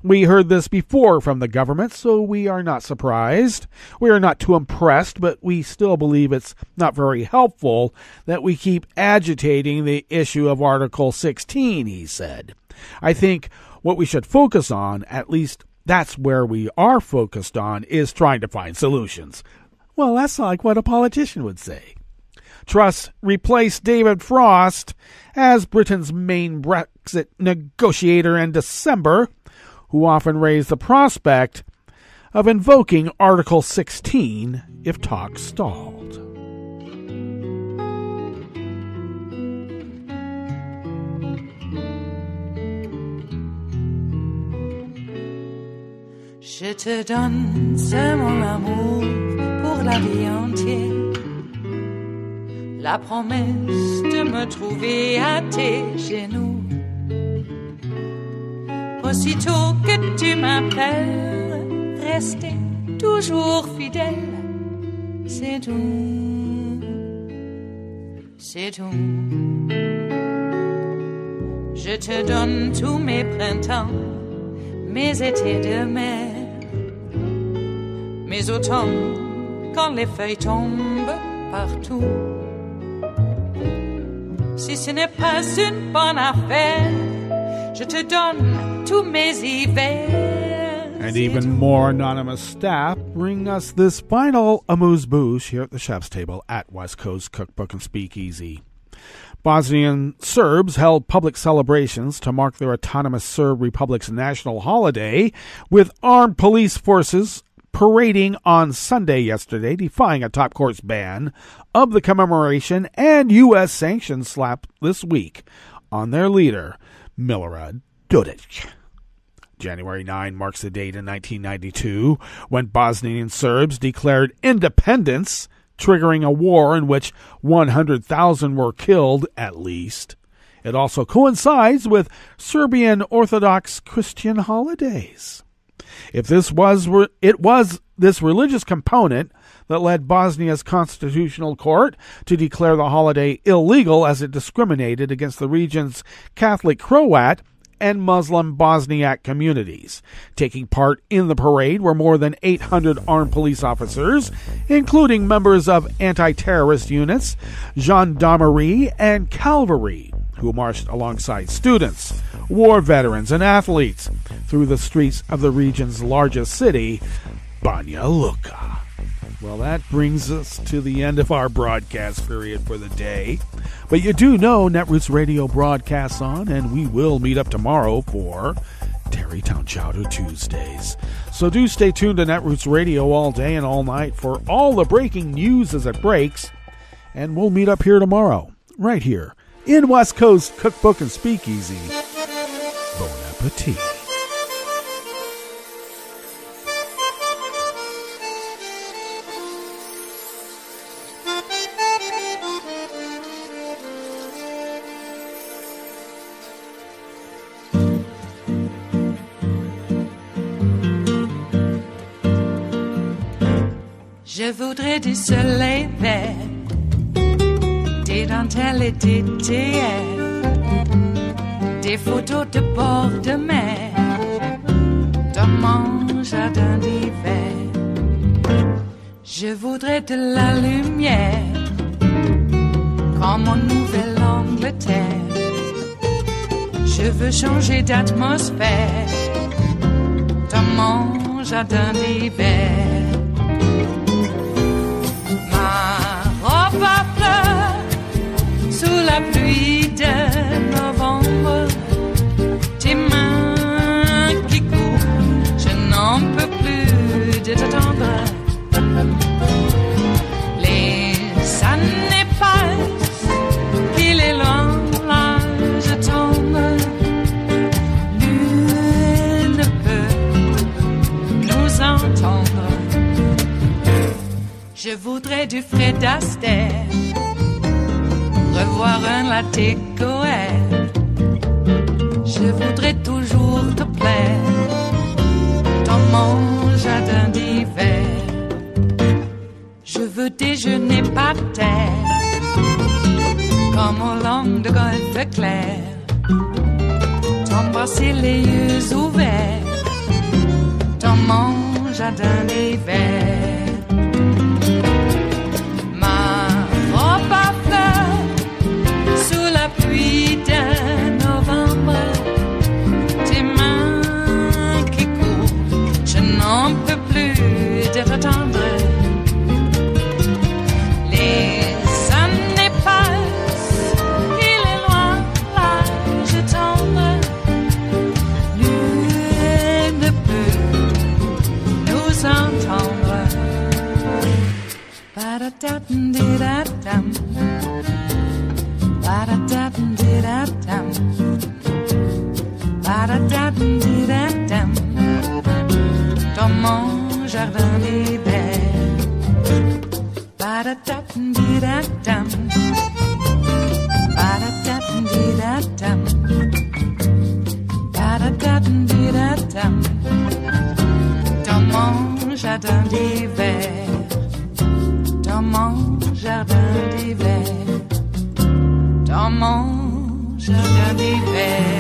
We heard this before from the government, so we are not surprised. We are not too impressed, but we still believe it's not very helpful that we keep agitating the issue of Article 16, he said. I think what we should focus on, at least that's where we are focused on, is trying to find solutions. Well, that's like what a politician would say. Truss replaced David Frost as Britain's main Brexit negotiator in December, who often raised the prospect of invoking Article 16 if talks stalled. Je te donne ce mon amour pour la vie entière, la promesse de me trouver à tes genoux. Aussitôt que tu m'appelles, rester toujours fidèle, c'est tout, c'est tout. Je te donne tous mes printemps, mes étés de mer, mes automnes quand les feuilles tombent partout. Si ce n'est pas une bonne affaire, je te donne tous mes hivers. And even more anonymous staff bring us this final amuse-bouche here at the chef's table at West Coast Cookbook and Speakeasy. Bosnian Serbs held public celebrations to mark their autonomous Serb Republic's national holiday, with armed police forces parading on Sunday yesterday, defying a top court's ban of the commemoration and U.S. sanctions slapped this week on their leader, Milorad Dodik. January 9 marks the date in 1992 when Bosnian Serbs declared independence, triggering a war in which 100,000 were killed at least. It also coincides with Serbian Orthodox Christian holidays. It was This religious component that led Bosnia's constitutional court to declare the holiday illegal as it discriminated against the region's Catholic Croat and Muslim Bosniak communities. Taking part in the parade were more than 800 armed police officers, including members of anti-terrorist units, gendarmerie, and cavalry, who marched alongside students, war veterans, and athletes through the streets of the region's largest city, Banja Luka. Well, that brings us to the end of our broadcast period for the day. But you do know Netroots Radio broadcasts on, and we will meet up tomorrow for Tarrytown Chowder Tuesdays. So do stay tuned to Netroots Radio all day and all night for all the breaking news as it breaks. And we'll meet up here tomorrow, right here, in West Coast Cookbook and Speakeasy. Bon appetit. Je voudrais du soleil vert, des dentelles et des théâtres, des photos de bord de mer, dans mon jardin d'hiver. Je voudrais de la lumière, comme en Nouvelle-Angleterre. Je veux changer d'atmosphère, dans mon jardin d'hiver. Robe à fleurs, sous la pluie de novembre, tes mains qui courent, je n'en peux plus de t'attendre. Les années passent, qu'il est loin, là je tombe. Nul ne peut nous entendre. Je voudrais du Fred Astaire, revoir un latte Goël. Je voudrais toujours te plaire dans mon jardin d'hiver. Je veux déjeuner par terre, comme au long de golfe clair, t'embrasser les yeux ouverts dans mon jardin d'hiver. Pluie de novembre, tes mains qui courent, je n'en peux plus de t'attendre. Les années passent, il est loin, là je tombe. Nul ne peut nous entendre. Ba-da-da-dum-di-da-dum. Ba-da-da-dum-di-da-dum. Ba-da-da-dum-di-da-dum. Dans mon jardin d'hiver. Ba-da-da-dum-di-da-dum. Ba-da-da-dum-di-da-dum. Ba-da-da-dum-di-da-dum. Dans mon jardin d'hiver. Dans mon jardin d'hiver. Dans mon jardin d'hiver.